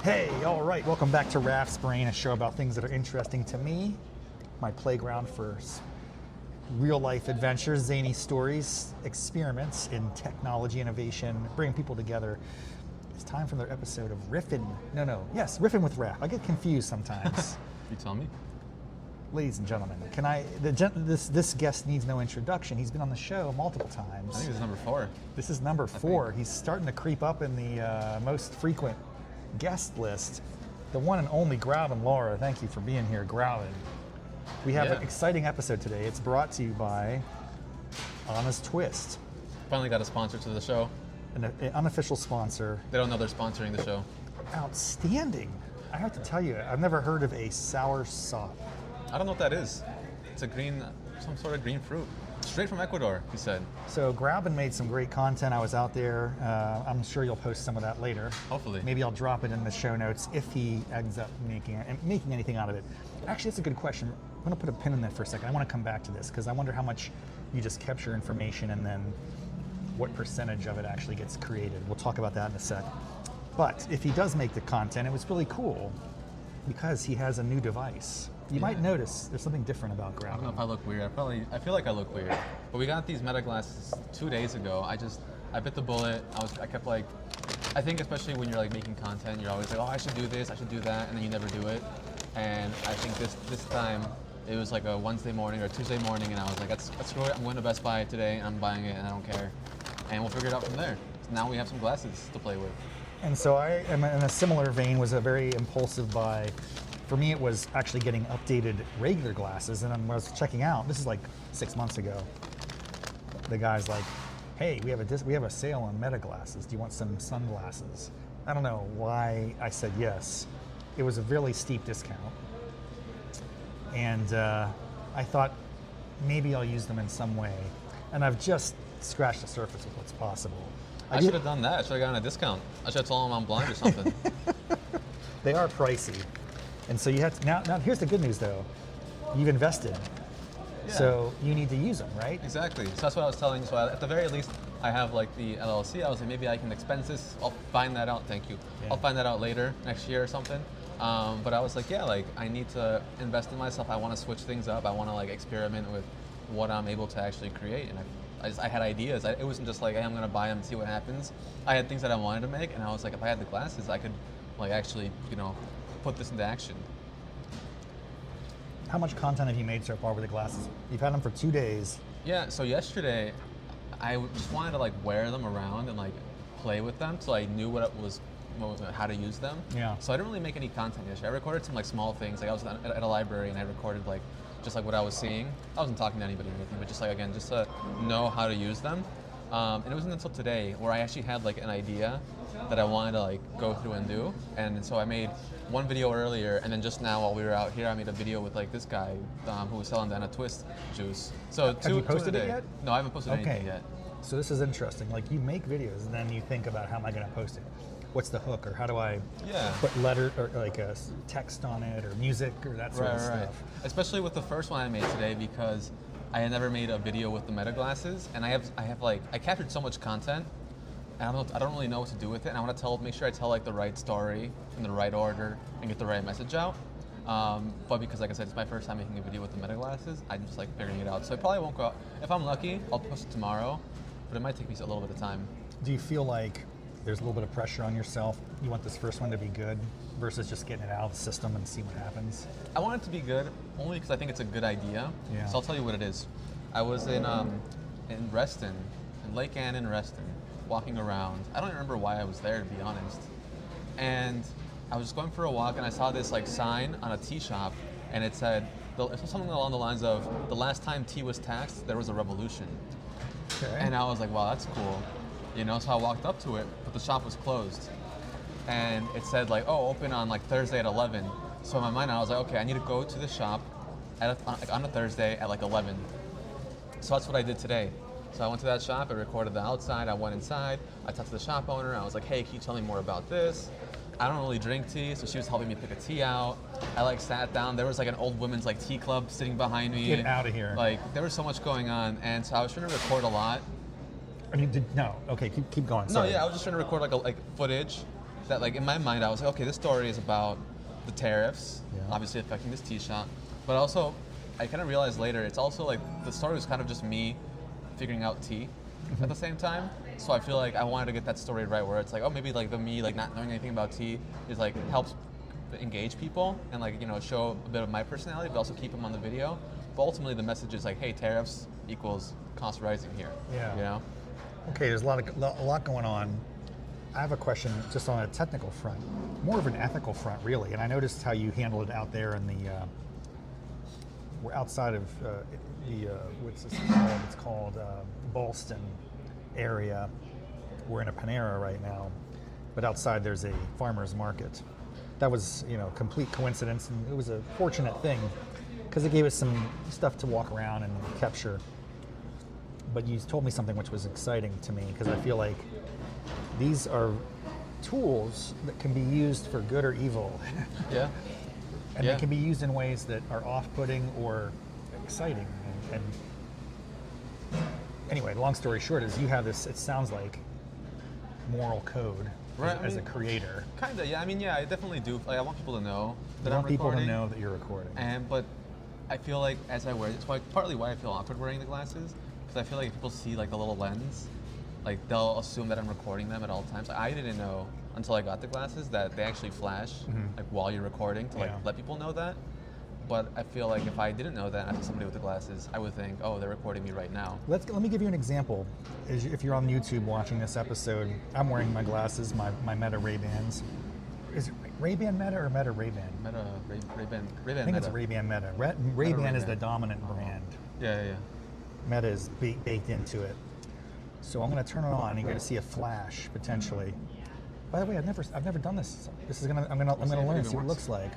Hey, all right, welcome back to Raff's Brain, a show about things that are interesting to me, my playground for real-life adventures, zany stories, experiments in technology innovation, bringing people together. It's time for another episode of Riffin. Riffin with Raff. I get confused sometimes. You tell me. Ladies and gentlemen, this guest needs no introduction. He's been on the show multiple times. I think this is number 4. This is number 4. He's starting to creep up in the most frequent guest list. The one and only Grauben Lara. Thank you for being here, Grauben. We have an exciting episode today. It's brought to you by Honest Twist. Finally got a sponsor to the show. An unofficial sponsor. They don't know they're sponsoring the show. Outstanding. I have to tell you, I've never heard of a sour sop. I don't know what that is. It's a green, some sort of green fruit. Straight from Ecuador, he said. So Grauben made some great content. I was out there. I'm sure you'll post some of that later. Hopefully. Maybe I'll drop it in the show notes if he ends up making anything out of it. Actually, that's a good question. I'm going to put a pin in that for a second. I want to come back to this because I wonder how much you just capture information and then what percentage of it actually gets created. We'll talk about that in a sec. But if he does make the content, it was really cool because he has a new device. You might notice there's something different about Grauben. I don't know if I look weird. I feel like I look weird. But we got these Meta glasses 2 days ago. I bit the bullet. I kept like, I think especially when you're like making content, you're always like, oh, I should do this, I should do that, and then you never do it. And I think this time it was like a Wednesday morning or Tuesday morning, and I was like, let's screw it. I'm going to Best Buy today, and I'm buying it, and I don't care. And we'll figure it out from there. So now we have some glasses to play with. And so I am in a similar vein, was a very impulsive buy. For me, it was actually getting updated regular glasses, and when I was checking out, this is like 6 months ago, the guy's like, hey, we have a sale on Meta glasses. Do you want some sunglasses? I don't know why I said yes. It was a really steep discount. And I thought maybe I'll use them in some way. And I've just scratched the surface with what's possible. I should have done that. I should have gotten a discount. I should have told him I'm blind or something. They are pricey. And so you have to, now here's the good news though. You've invested. Yeah. So you need to use them, right? Exactly. So that's what I was telling you. So at the very least, I have like the LLC. I was like, maybe I can expense this. I'll find that out. Thank you. Yeah. I'll find that out later, next year or something. But I was like, yeah, like I need to invest in myself. I want to switch things up. I want to like experiment with what I'm able to actually create. And I had ideas. It wasn't just like, hey, I'm going to buy them and see what happens. I had things that I wanted to make. And I was like, if I had the glasses, I could like actually, put this into action. How much content have you made so far with the glasses? You've had them for 2 days. Yeah, so yesterday, I just wanted to like wear them around and like play with them so I knew how to use them. Yeah. So I didn't really make any content yesterday. I recorded some like small things. Like I was at a library and I recorded like just like what I was seeing. I wasn't talking to anybody or anything, but just like again, just to know how to use them. And it wasn't until today where I actually had like an idea that I wanted to like go through and do. And so I made one video earlier, and then just now while we were out here, I made a video with like this guy who was selling the Anna Twist juice. So have you posted it yet? No, I haven't posted anything yet. So this is interesting. Like you make videos and then you think about how am I going to post it? What's the hook, or how do I put letter or like a text on it, or music, or that sort of stuff? Especially with the first one I made today, because I had never made a video with the Meta glasses, and I captured so much content, and I don't really know what to do with it. And I want to make sure I tell like the right story in the right order and get the right message out. But because, like I said, it's my first time making a video with the Meta glasses, I'm just like figuring it out. So it probably won't go out. If I'm lucky, I'll post it tomorrow, but it might take me a little bit of time. Do you feel like there's a little bit of pressure on yourself? You want this first one to be good versus just getting it out of the system and see what happens? I want it to be good only because I think it's a good idea. Yeah. So I'll tell you what it is. I was in Reston, in Lake Ann in Reston, walking around. I don't even remember why I was there, to be honest. And I was just going for a walk, and I saw this like sign on a tea shop, and it said something along the lines of, the last time tea was taxed, there was a revolution. Okay. And I was like, wow, that's cool. So I walked up to it, but the shop was closed. And it said like, oh, open on like Thursday at 11. So in my mind, I was like, okay, I need to go to the shop on a Thursday at like 11. So that's what I did today. So I went to that shop, I recorded the outside, I went inside, I talked to the shop owner, I was like, hey, can you tell me more about this? I don't really drink tea, so she was helping me pick a tea out. I like sat down, there was like an old women's like tea club sitting behind me. Get out of here. Like there was so much going on, and so I was trying to record a lot. And you did, no, okay, keep going, sorry. No, yeah, I was just trying to record like footage that like in my mind I was like, okay, this story is about the tariffs, Yeah. obviously affecting this tea shop, but also I kind of realized later it's also like the story was kind of just me figuring out tea at the same time. So I feel like I wanted to get that story right, where it's like, oh, maybe like the me like not knowing anything about tea is like helps engage people and like, you know, show a bit of my personality, but also keep them on the video. But ultimately the message is like, hey, tariffs equals cost rising here. Yeah. You know. Okay, there's a lot going on. I have a question just on a technical front, more of an ethical front, really. And I noticed how you handled it out there in the. We're outside of what's this called? It's called Ballston area. We're in a Panera right now, but outside there's a farmer's market. That was, you know, complete coincidence, and it was a fortunate thing because it gave us some stuff to walk around and capture. But you told me something which was exciting to me because I feel like these are tools that can be used for good or evil. Yeah. And they can be used in ways that are off-putting or exciting. And anyway, long story short is you have this, it sounds like, moral code as a creator. Kind of, yeah. I mean, yeah, I definitely do. Like, I want people to know that I I'm want people recording. to know that you're recording. But I feel like as I wear, it's partly why I feel awkward wearing the glasses, because I feel like if people see like the little lens, like they'll assume that I'm recording them at all times. Like, I didn't know until I got the glasses that they actually flash like while you're recording to like let people know that. But I feel like if I didn't know that and I saw somebody with the glasses, I would think, oh, they're recording me right now. Let me give you an example. If you're on YouTube watching this episode, I'm wearing my glasses, my Meta Ray-Bans. Is it Ray-Ban Meta or Meta Ray-Ban? Meta, Ray-Ban I think Meta. it's Ray-Ban Meta. Ray-Ban is the dominant brand. Yeah. Meta is baked into it. So I'm going to turn it on and you're going to see a flash potentially. By the way, I've never done this. I'm going to learn and see what it looks like.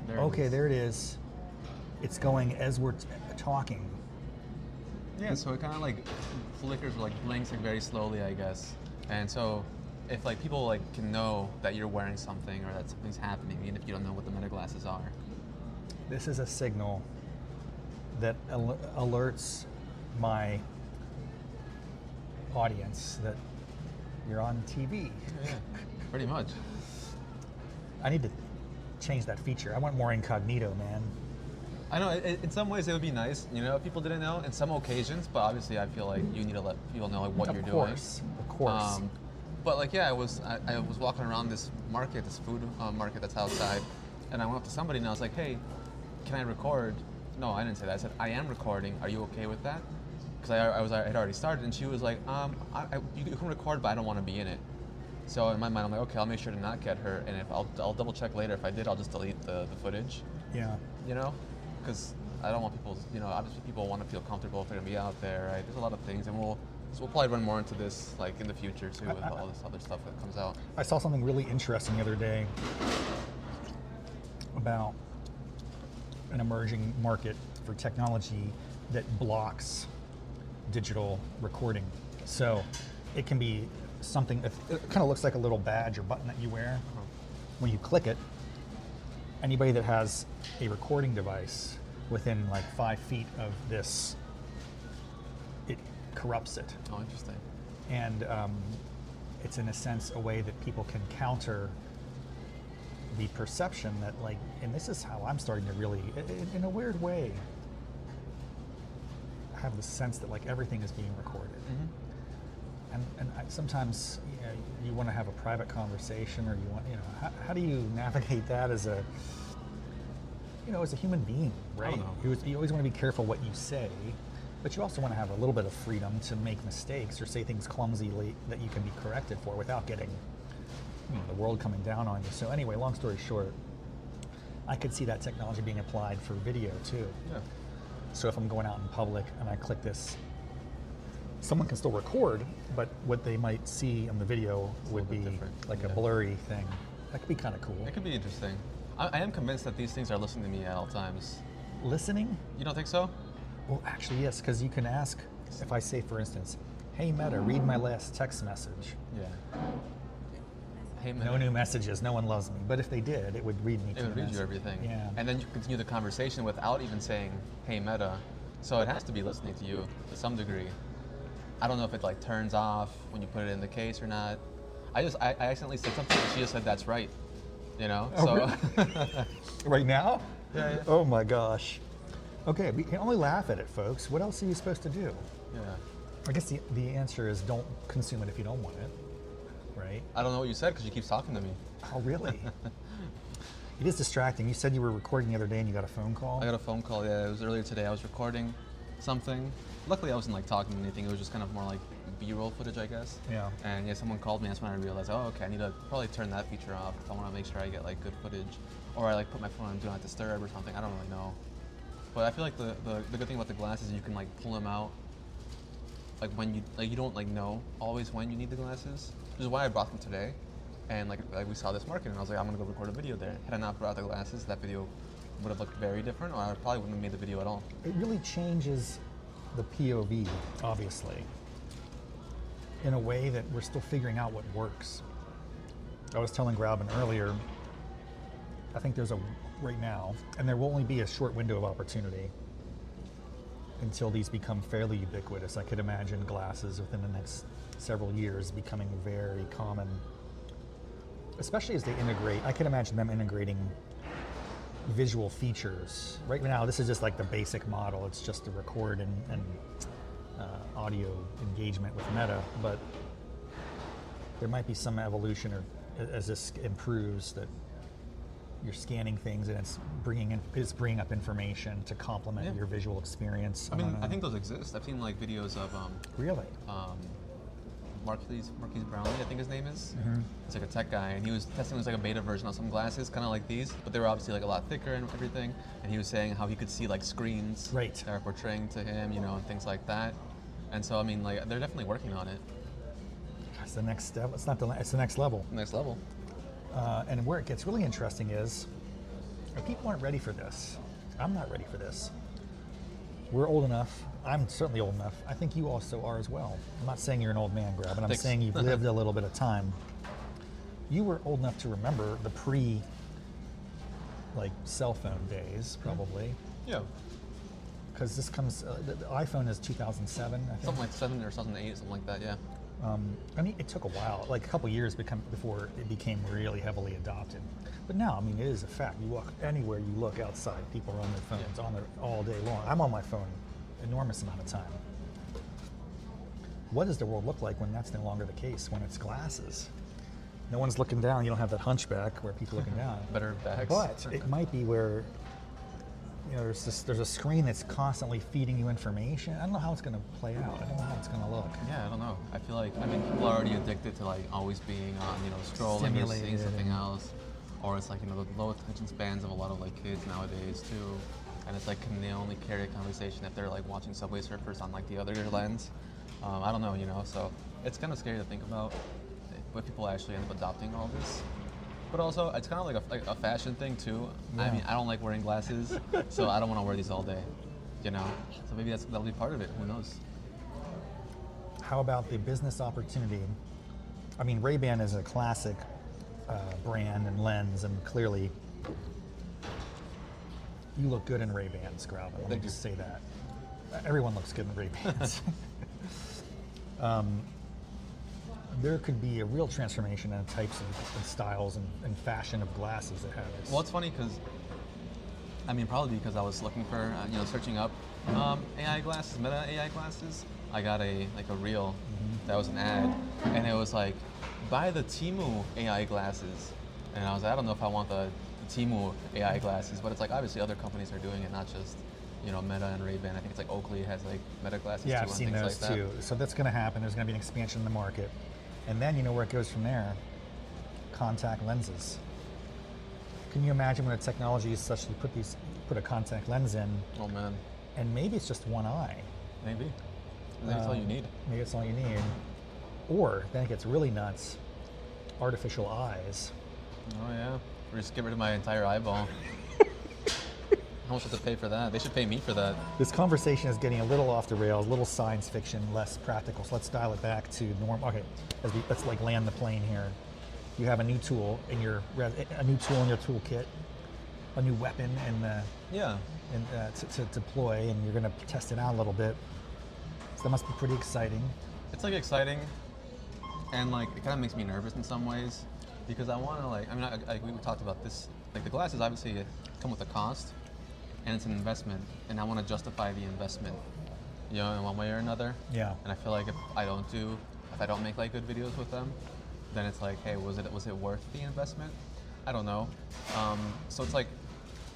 There it is. It's going as we're talking. Yeah, so it kind of like flickers or like blinks like very slowly, I guess. And so if like people like can know that you're wearing something or that something's happening, even if you don't know what the Meta glasses are. This is a signal that alerts my audience that you're on TV. Yeah, pretty much. I need to change that feature. I want more incognito, man. I know, in some ways it would be nice, you know, if people didn't know, in some occasions, but obviously I feel like you need to let people know like what you're doing. Of course. But like, yeah, I was walking around this market, this food market that's outside, and I went up to somebody and I was like, hey, can I record? No, I didn't say that. I said, I am recording. Are you okay with that? Because I had already started, and she was like, you can record, but I don't want to be in it. So in my mind, I'm like, okay, I'll make sure to not get her, and if I'll double check later. If I did, I'll just delete the footage. Yeah. You know, because I don't want people, you know, obviously people want to feel comfortable if they're gonna be out there, right? There's a lot of things, and we'll probably run more into this like in the future too, with all this other stuff that comes out. I saw something really interesting the other day about an emerging market for technology that blocks digital recording. So it can be something, it kind of looks like a little badge or button that you wear. When you click it, anybody that has a recording device within like 5 feet of this, it corrupts it. Oh, interesting. And it's in a sense a way that people can counter the perception that like, and this is how I'm starting to really, in a weird way, have the sense that like everything is being recorded. And sometimes you want to have a private conversation, or you want, how do you navigate that as a, as a human being, right? I don't know. You always want to be careful what you say, but you also want to have a little bit of freedom to make mistakes or say things clumsily that you can be corrected for without getting the world coming down on you. So anyway, long story short, I could see that technology being applied for video too. Yeah. So if I'm going out in public and I click this, someone can still record, but what they might see in the video would be like a blurry thing. That could be kind of cool. It could be interesting. I am convinced that these things are listening to me at all times. Listening? You don't think so? Well, actually, yes, because you can ask, if I say, for instance, hey Meta, read my last text message. Yeah. Hey Meta. No new messages, no one loves me. But if they did, it would read me. It would read you everything. Yeah. And then you continue the conversation without even saying, hey Meta. So it has to be listening to you to some degree. I don't know if it like turns off when you put it in the case or not. I accidentally said something and she just said that's right. You know? Oh, so really? Right now? Yeah. Oh my gosh. Okay, we can only laugh at it, folks. What else are you supposed to do? Yeah. I guess the answer is don't consume it if you don't want it, right? I don't know what you said because she keeps talking to me. Oh, really? It is distracting. You said you were recording the other day and you got a phone call? I got a phone call, yeah, it was earlier today. I was recording something. Luckily I wasn't like talking to anything, it was just kind of more like B-roll footage, I guess. Yeah. And yeah, someone called me, that's when I realized, oh, okay, I need to probably turn that feature off if I want to make sure I get like good footage. Or I like put my phone on Do Not Disturb or something, I don't really know. But I feel like the good thing about the glasses is you can like pull them out like when you don't like know always when you need the glasses, which is why I brought them today. And like we saw this market and I was like, I'm gonna go record a video there. Had I not brought the glasses, that video would have looked very different, or I probably wouldn't have made the video at all. It really changes the POV, obviously, in a way that we're still figuring out what works. I was telling Grauben earlier, I think there's right now, and there will only be a short window of opportunity until these become fairly ubiquitous. I could imagine glasses within the next several years becoming very common, especially as they integrate. I could imagine them integrating visual features. Right now, this is just like the basic model. It's just to record and audio engagement with Meta, but there might be some evolution or as this improves that you're scanning things and it's bringing up information to complement your visual experience. I mean, I think those exist. I've seen like videos of really? Marquise Brownlee, I think his name is. Mm-hmm. He's like a tech guy, and he was testing like a beta version of some glasses, kind of like these, but they were obviously like a lot thicker and everything. And he was saying how he could see like screens that are portraying to him, you know, and things like that. And so I mean, like they're definitely working on it. It's the next step. It's the next level. Next level. And where it gets really interesting is, people aren't ready for this. I'm not ready for this. We're old enough. I'm certainly old enough. I think you also are as well. I'm not saying you're an old man, Grauben. I'm saying you've lived a little bit of time. You were old enough to remember the cell phone days, probably. Yeah. Because this comes, the iPhone is 2007, I think. Something like 7 or 2008, something like that, yeah. I mean, it took a while, like a couple years before it became really heavily adopted. But now, I mean, it is a fact. You walk anywhere you look outside, people are on their phones on there all day long. I'm on my phone an enormous amount of time. What does the world look like when that's no longer the case, when it's glasses? No one's looking down. You don't have that hunchback where people are looking down. Better bags. But it might be where, you know, there's a screen that's constantly feeding you information. I don't know how it's going to play out. I don't know how it's going to look. Yeah, I don't know. I feel like, people are already addicted to like always being on, you know, scrolling or seeing something else. Or it's like, you know, the low attention spans of a lot of like kids nowadays too. And it's like, can they only carry a conversation if they're like watching Subway Surfers on like the other lens? I don't know, you know, so it's kind of scary to think about what people actually end up adopting all this. But also, it's kind of like a fashion thing too. Yeah. I mean, I don't like wearing glasses, so I don't want to wear these all day, you know? So maybe that'll be part of it, who knows? How about the business opportunity? I mean, Ray-Ban is a classic brand and lens, and clearly you look good in Ray-Bans, Grauben. Let me just say that. Everyone looks good in Ray-Bans. There could be a real transformation in types of styles and fashion of glasses that have this. Well, it's funny because, I mean, probably because I was looking for, you know, searching up AI glasses, Meta AI glasses. I got a reel that was an ad, and it was like, buy the Temu AI glasses. And I was like, I don't know if I want the Temu AI glasses, but it's like obviously other companies are doing it, not just, you know, Meta and Ray-Ban. I think it's like Oakley has like Meta glasses too. Yeah, I've seen those like too. So that's going to happen. There's going to be an expansion in the market. And then you know where it goes from there. Contact lenses. Can you imagine when the technology is such that you put a contact lens in? Oh man. And maybe it's just one eye. Maybe. Maybe that's all you need. Maybe it's all you need. Or then it gets really nuts. Artificial eyes. Oh yeah. Or just get rid of my entire eyeball. How much have to pay for that? They should pay me for that. This conversation is getting a little off the rails, a little science fiction, less practical. So let's dial it back to norm. Okay, let's like land the plane here. You have a new tool in your toolkit, a new weapon, to deploy, and you're going to test it out a little bit. So that must be pretty exciting. It's like exciting. And like it kind of makes me nervous in some ways because I want to like, I mean, we talked about this, like the glasses obviously come with a cost and it's an investment, and I want to justify the investment, you know, in one way or another. Yeah. And I feel like if I don't make like good videos with them, then it's like, hey, was it worth the investment? I don't know. So it's like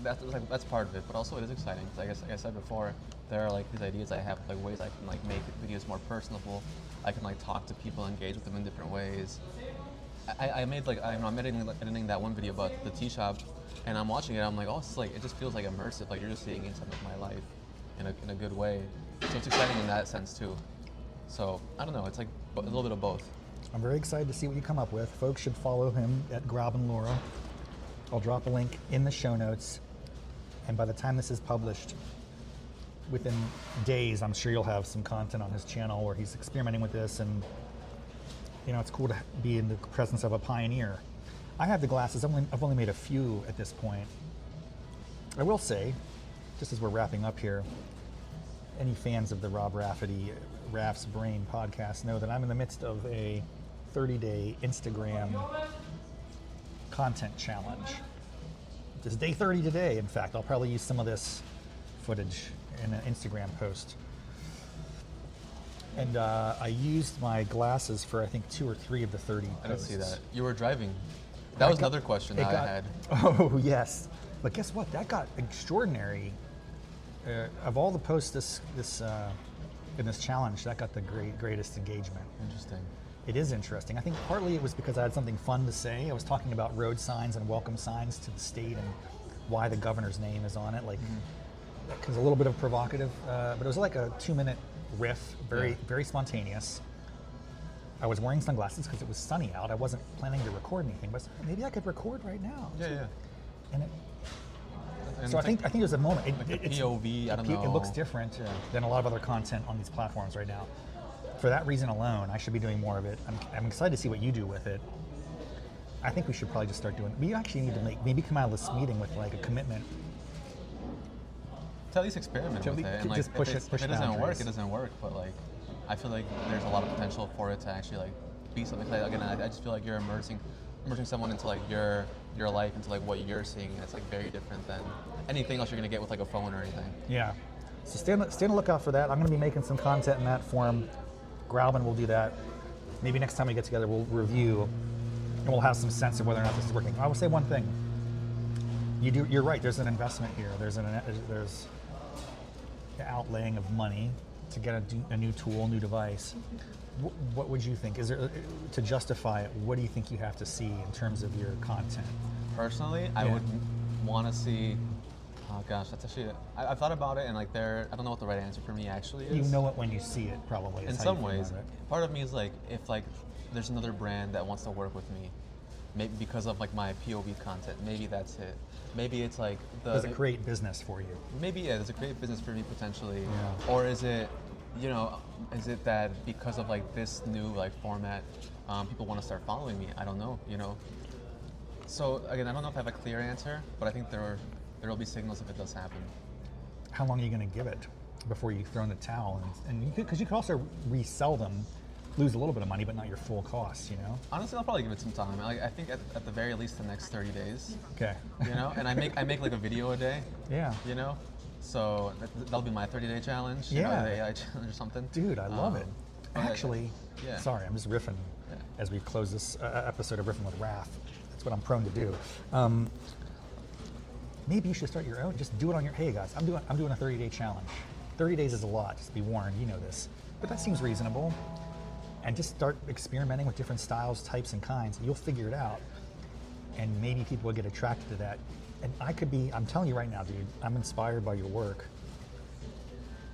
that's part of it, but also it is exciting. Like I said before, there are like these ideas I have, like ways I can like make videos more personable. I can like talk to people, engage with them in different ways. I'm editing that one video about the tea shop, and I'm watching it. I'm like, oh, it's like it just feels like immersive. Like you're just seeing inside of my life in a good way. So it's exciting in that sense too. So I don't know. It's like a little bit of both. I'm very excited to see what you come up with. Folks should follow him at Grauben Lara. I'll drop a link in the show notes, and by the time this is published, within days, I'm sure you'll have some content on his channel where he's experimenting with this, and you know, it's cool to be in the presence of a pioneer. I have the glasses. I've only made a few at this point. I will say, just as we're wrapping up here, any fans of the Raff's Brain podcast know that I'm in the midst of a 30-day Instagram content challenge. This is day 30 today. In fact, I'll probably use some of this footage in an Instagram post. And I used my glasses for I think 2 or 3 of the 30 posts. I didn't see that. You were driving. That was another question that I had. Oh yes, but guess what? That got extraordinary. Of all the posts in this challenge, that got the greatest engagement. Interesting. It is interesting. I think partly it was because I had something fun to say. I was talking about road signs and welcome signs to the state and why the governor's name is on it. Like, it was a little bit of provocative, but it was like a 2-minute riff, very spontaneous. I was wearing sunglasses because it was sunny out. I wasn't planning to record anything, but maybe I could record right now. Yeah. And so I think there's a moment. It's POV, I don't know. It looks different than a lot of other content on these platforms right now. For that reason alone, I should be doing more of it. I'm excited to see what you do with it. I think we should probably just start doing it. We actually need to maybe come out of this meeting with like a commitment. To at least experiment with it. And like, just push if it doesn't work, it doesn't work. But like, I feel like there's a lot of potential for it to actually like be something. Like, again, I just feel like you're immersing someone into like your life, into like what you're seeing, and it's like very different than anything else you're gonna get with like a phone or anything. Yeah. So stay on the lookout for that. I'm gonna be making some content in that form. Grauben will do that. Maybe next time we get together, we'll review, and we'll have some sense of whether or not this is working. I will say one thing. You're right. There's an investment here. There's outlaying of money to get a new tool, new device. What would you think? Is there, to justify it, what do you think you have to see in terms of your content? Personally, I would want to see. Oh gosh, that's actually. I've thought about it, and like I don't know what the right answer for me actually is. You know it when you see it, probably. In some ways, part of me is like, if like there's another brand that wants to work with me, maybe because of like my POV content, maybe that's it. Maybe it's like there's a great business for you. Maybe there's a great business for me potentially. Yeah. Or is it, is it that because of like this new like format, people want to start following me? I don't know. So again, I don't know if I have a clear answer, but I think there will be signals if it does happen. How long are you going to give it before you throw in the towel? And because you could also resell them, lose a little bit of money, but not your full cost, Honestly, I'll probably give it some time. I think at the very least the next 30 days. Okay. And I make like a video a day. Yeah. So that'll be my 30-day challenge. Yeah. The AI challenge or something. Dude, I love it. Actually, sorry, I'm just riffing as we close this episode of Riffin with Raff. That's what I'm prone to do. Maybe you should start your own. Just do it on your. Hey guys, I'm doing a 30-day challenge. 30 days is a lot. Just be warned. You know this, but that seems reasonable. And just start experimenting with different styles, types, and kinds. You'll figure it out, and maybe people will get attracted to that. And I'm telling you right now, dude, I'm inspired by your work.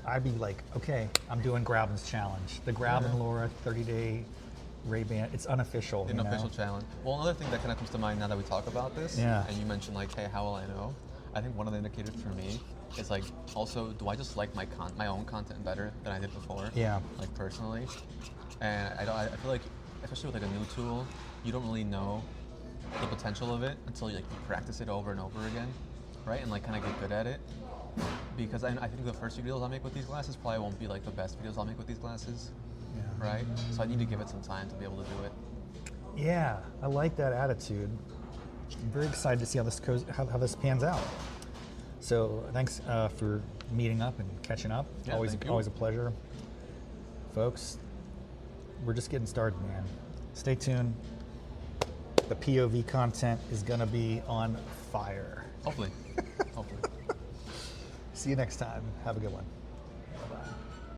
I'd be like, okay, I'm doing Grauben's challenge. The Grauben Lara 30-day Ray-Ban. It's unofficial. An unofficial challenge. Well, another thing that kind of comes to mind now that we talk about this, and you mentioned like, hey, how will I know? I think one of the indicators for me is like, also, do I just like my own content better than I did before? Yeah. Like personally. And I feel like, especially with like a new tool, you don't really know the potential of it until you practice it over and over again, right? And like kind of get good at it. Because I think the first few videos I'll make with these glasses probably won't be like the best videos I'll make with these glasses. right? So I need to give it some time to be able to do it. Yeah, I like that attitude. I'm very excited to see how this goes, how this pans out. So thanks for meeting up and catching up. Yeah, always thank you. always a pleasure. Folks, we're just getting started, man. Stay tuned. The POV content is gonna be on fire. Hopefully. Hopefully. See you next time. Have a good one. Bye-bye.